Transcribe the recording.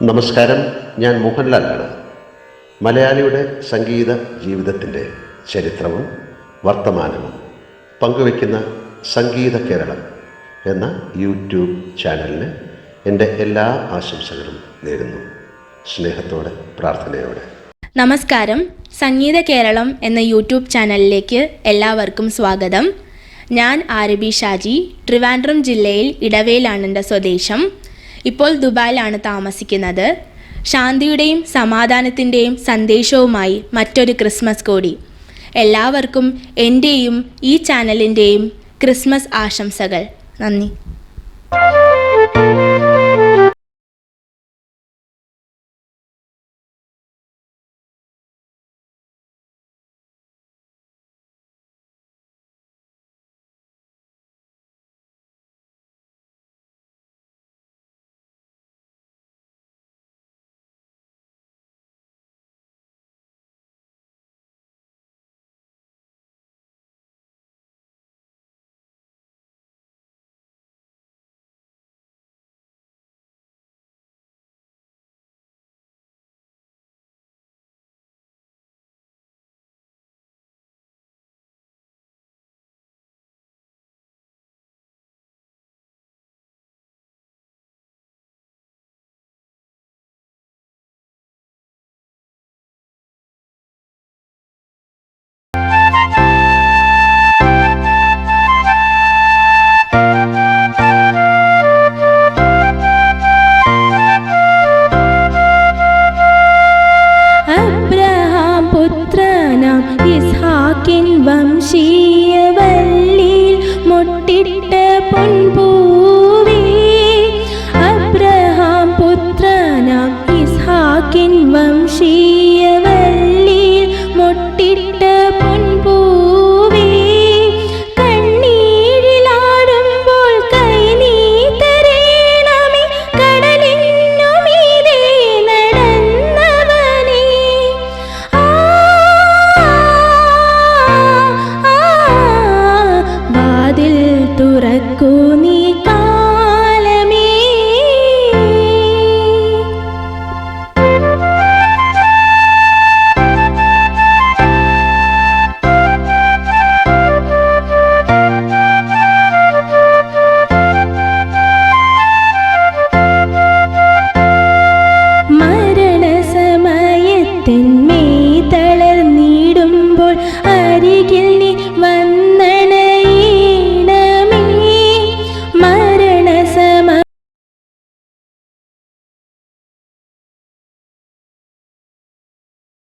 നമസ്കാരം, ഞാൻ മോഹൻലാലാണ്. മലയാളിയുടെ സംഗീത ജീവിതത്തിൻ്റെ ചരിത്രവും വർത്തമാനവും പങ്കുവയ്ക്കുന്ന സംഗീത കേരളം എന്ന യൂട്യൂബ് ചാനലിന് എൻ്റെ എല്ലാ ആശംസകളും നേരുന്നു. സ്നേഹത്തോടെ, പ്രാർത്ഥനയോടെ. നമസ്കാരം. സംഗീത കേരളം എന്ന യൂട്യൂബ് ചാനലിലേക്ക് എല്ലാവർക്കും സ്വാഗതം. ഞാൻ ആരബി ഷാജി. ട്രിവാൻഡ്രം ജില്ലയിൽ ഇടവേലാണ് എൻ്റെ സ്വദേശം. ഇപ്പോൾ ദുബായിലാണ് താമസിക്കുന്നത്. ശാന്തിയുടെയും സമാധാനത്തിൻ്റെയും സന്ദേശവുമായി മറ്റൊരു ക്രിസ്മസ് കൂടി. എല്ലാവർക്കും എൻ്റെയും ഈ ചാനലിൻ്റെയും ക്രിസ്മസ് ആശംസകൾ. നന്ദി. വംശീയവല്ലിയിൽ മൊട്ടിട്ട പൊൻപൂവേ, അബ്രഹാം പുത്രനാം ഇസ്ഹാക്കിൻ വംശീയവല്ലിയിൽ മൊട്ടിട്ട പൊൻപൂവേ, കണ്ണീരിലാടുമ്പോൾ കൈ നീ തരേണമേ, കടലിനു മീതെ നടന്നവനേ. വാതിൽ തുറക്കൂ നീ